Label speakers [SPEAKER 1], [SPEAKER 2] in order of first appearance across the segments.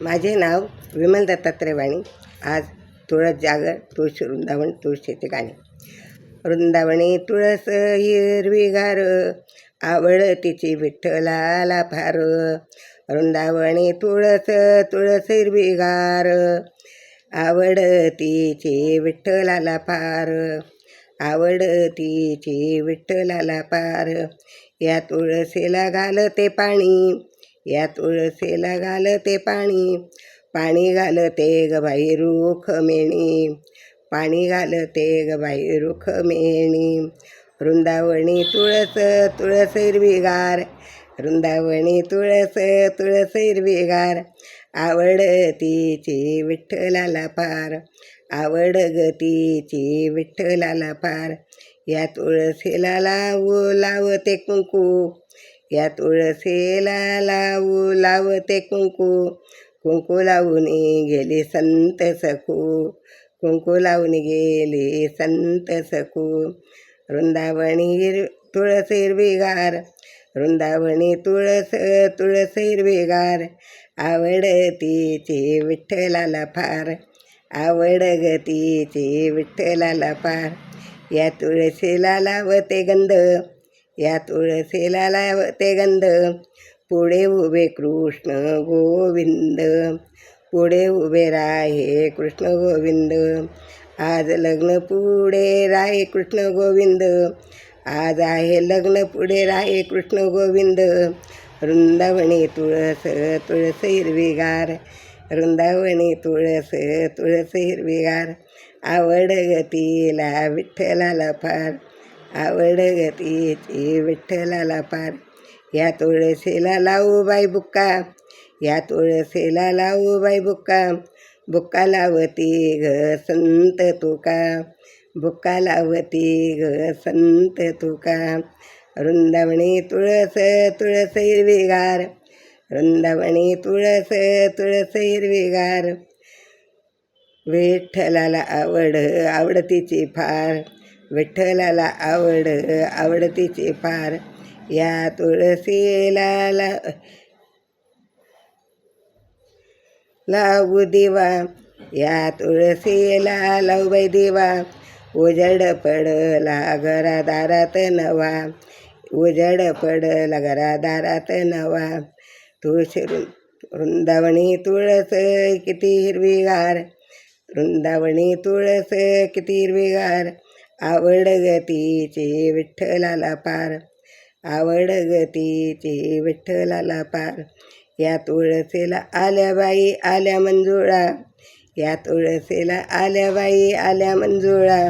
[SPEAKER 1] माझे नाव विमल दत्तात्रय वाणी. आज तुळस जागर, तुळशी वृंदावन, तुळशीचे गाणे. वृंदावनी तुळस हिरवीगार, आवडतीची विठ्ठलाला फार. वृंदावनी तुळस तुळस हिरवीगार, आवडतीची विठ्ठलाला फार. आवडतीची विठ्ठलाला फार. या तुळशीला घालते पाणी, या तुळशीला घालते पाणी. पाणी घालते ग बाई रुखमेणी, पाणी घालते ग बाई रुखमेणी. वृंदावनी तुळस तुळस हिरवीगार, वृंदावनी तुळस तुळस हिरवीगार, आवडतीची विठ्ठलाला फार. आवडगतीची विठ्ठलाला फार. या तुळशीला लावते कुंकू, या तुळशीला लावते कुंकू. कुंकू लावून गेली संत सखू, कुंकू लावून गेली संत सखू. वृंदावनी तुळस हिरवीगार, वृंदावनी तुळस तुळस हिरवीगार, आवडतीची विठ्ठलाला फार. आवडगतीची विठ्ठलाला फार. या तुळशीला लावते गंध, या तुळशीला लावते गंध. पुढे उभे कृष्ण गोविंद, पुढे उभे राहे कृष्ण गोविंद. आज लग्न पुढे राहे कृष्ण गोविंद, आज आहे लग्न पुढे राहे कृष्ण गोविंद. वृंदावनी तुळस तुळस हिरवीगार, वृंदावनी तुळस तुळस हिरवीगार, आवडगतीला विठ्ठलाला फार. आवडगतीची विठ्ठलाला फार. या तुळशीला लावू बाई बुक्का, या तुळशीला लावू बाई बुक्का. बुक्का लावती ग संत तुका, बुक्का लावती ग संत तुका. वृंदावनी तुळस तुळस हिरवीगार, वृंदावनी तुळस तुळस हिरवीगार, विठ्ठलाला आवडतीची फार. विठ्ठलाला आवडतीची फार. या तुळशीला लावू दिवा, या तुळशीला लावू बाई दिवा. उजड पडला घरादारात नवा, उजड पडला घरादारात नवा. तुळशी वृंदावनी तुळस किती हिरवीगार, वृंदावनी तुळस किती हिरवीगार, आवडगतीची विठ्ठलाला फार. आवडगतीची विठ्ठलाला फार. या तुळशीला आल्या बाई आल्या मंजुळा, या तुळशीला आल्या बाई आल्या मंजुळा.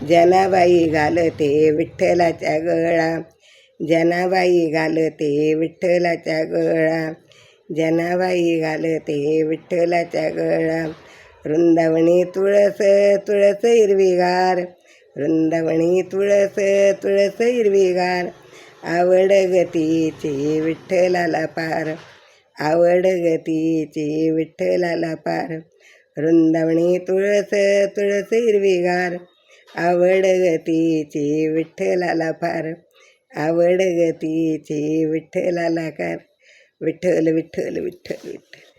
[SPEAKER 1] जनाबाई घालते विठ्ठलाच्या गळा, जनाबाई घालते विठ्ठलाच्या गळा, जनाबाई घालते विठ्ठलाच्या गळा. वृंदावनी तुळस तुळस हिरवीगार, वृंदावनी तुळस तुळस हिरवीगार, आवडगतीची विठ्ठलाला फार. आवडगतीची विठ्ठलाला फार. वृंदावनी तुळस तुळस हिरवीगार, आवडगतीची विठ्ठलाला फार. आवडगतीची विठ्ठलाला फार. विठ्ठल विठ्ठल विठ्ठल विठ्ठल.